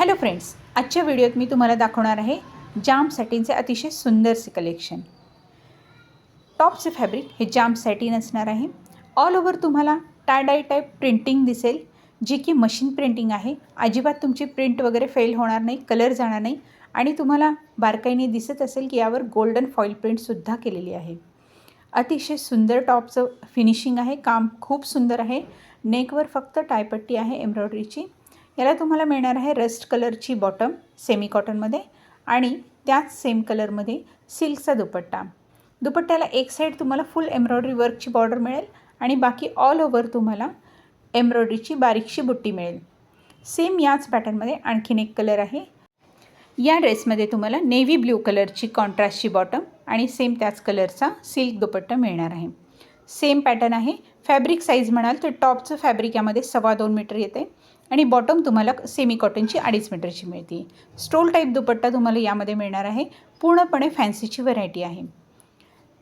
Hello friends, आजच्या व्हिडिओत मी तुम्हाला दाखवणार आहे जाम सॅटिनचे अतिशय सुंदरसे कलेक्शन। टॉपचे फॅब्रिक हे जाम सॅटिन असणार आहे। ऑल ओव्हर तुम्हाला टाय डाय टाईप प्रिंटिंग दिसेल, जी की मशीन प्रिंटिंग आहे। अजिबात तुमची प्रिंट वगैरे फेल होणार नाही, कलर जाणार नाही आणि तुम्हाला बारकाईने दिसत असेल की यावर गोल्डन फॉईल प्रिंटसुद्धा केलेली आहे। अतिशय सुंदर टॉपचं फिनिशिंग आहे, काम खूप सुंदर आहे। नेकवर फक्त टायपट्टी आहे एम्ब्रॉयडरीची। याला तुम्हाला मिळणार आहे रस्ट कलरची बॉटम सेमी कॉटनमध्ये आणि त्याच सेम कलरमध्ये सिल्कचा दुपट्टा। दुपट्ट्याला एक साईड तुम्हाला फुल एम्ब्रॉयडरी वर्कची बॉर्डर मिळेल आणि बाकी ऑल ओव्हर तुम्हाला एम्ब्रॉयडरीची बारीकशी बुट्टी मिळेल। सेम याच पॅटर्नमध्ये आणखीन एक कलर आहे। या ड्रेसमध्ये तुम्हाला नेव्ही ब्ल्यू कलरची कॉन्ट्रास्टची बॉटम आणि सेम त्याच कलरचा सिल्क दुपट्टा मिळणार आहे। सेम पॅटर्न आहे। फॅब्रिक साईज म्हणाल तर टॉपचं फॅब्रिक यामध्ये 2.25 मीटर येते आणि बॉटम तुम्हाला सेमी कॉटनची 2.5 मीटरची मिळते। स्टोल टाईप दुपट्टा तुम्हाला यामध्ये मिळणार आहे। पूर्णपणे फॅन्सीची व्हरायटी आहे।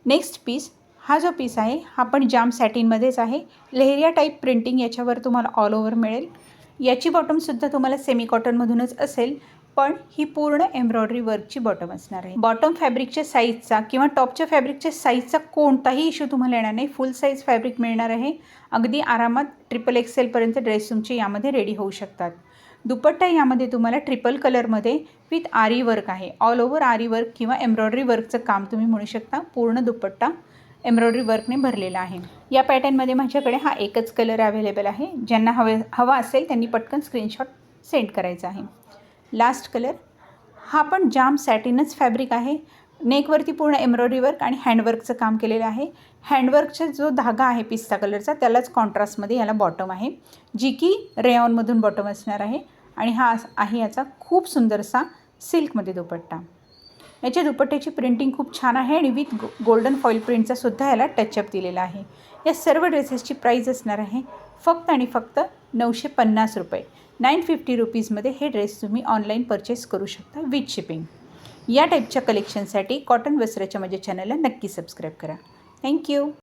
नेक्स्ट पीस, हा जो पीस आहे हा पण जाम सॅटिनमध्येच आहे। लेहरिया टाईप प्रिंटिंग याच्यावर तुम्हाला ऑल ओव्हर मिळेल। याची बॉटमसुद्धा तुम्हाला सेमी कॉटनमधूनच असेल, पण ही पूर्ण एम्ब्रॉयडरी वर्कची बॉटम असणार आहे। बॉटम फॅब्रिकच्या साईजचा किंवा टॉपच्या फॅब्रिकच्या साईजचा कोणताही इश्यू तुम्हाला येणार नाही। फुल साईज फॅब्रिक मिळणार आहे। अगदी आरामात XXL पर्यंत ड्रेस तुमचे यामध्ये रेडी होऊ शकतात। दुपट्टा यामध्ये तुम्हाला ट्रिपल कलरमध्ये विथ आरी वर्क आहे। ऑल ओव्हर आरी वर्क किंवा एम्ब्रॉयडरी वर्कचं काम तुम्ही म्हणू शकता। पूर्ण दुपट्टा एम्ब्रॉयडरी वर्कने भरलेला आहे। या पॅटर्नमध्ये माझ्याकडे हा एकच कलर अवेलेबल आहे। ज्यांना हवा असेल त्यांनी पटकन स्क्रीनशॉट सेंड करायचा आहे। लास्ट कलर, हा पण जाम सॅटिनच फॅब्रिक आहे। नेकवरती पूर्ण एम्ब्रॉयडरी वर्क आणि हँडवर्कचं काम केलेलं आहे। हँडवर्कचा जो धागा आहे पिस्ता कलरचा त्यालाच कॉन्ट्रास्टमध्ये याला बॉटम आहे, जी की रेयॉनमधून बॉटम असणार आहे आणि हा आहे याचा खूप सुंदरसा सिल्कमध्ये दुपट्टा। याच्या दुपट्ट्याची प्रिंटिंग खूप छान आहे आणि विथ गोल्डन फॉईल प्रिंटचा सुद्धा याला टचअप दिलेला आहे। या सर्व ड्रेसेसची प्राईस असणार आहे फक्त आणि फक्त 950 रुपये। 950 रुपीजमध्ये हे ड्रेस तुम्ही ऑनलाईन परचेस करू शकता विथ शिपिंग। या टाईपच्या कलेक्शनसाठी कॉटन वस्त्राच्या माझ्या चॅनलला नक्की सबस्क्राईब करा। थँक्यू।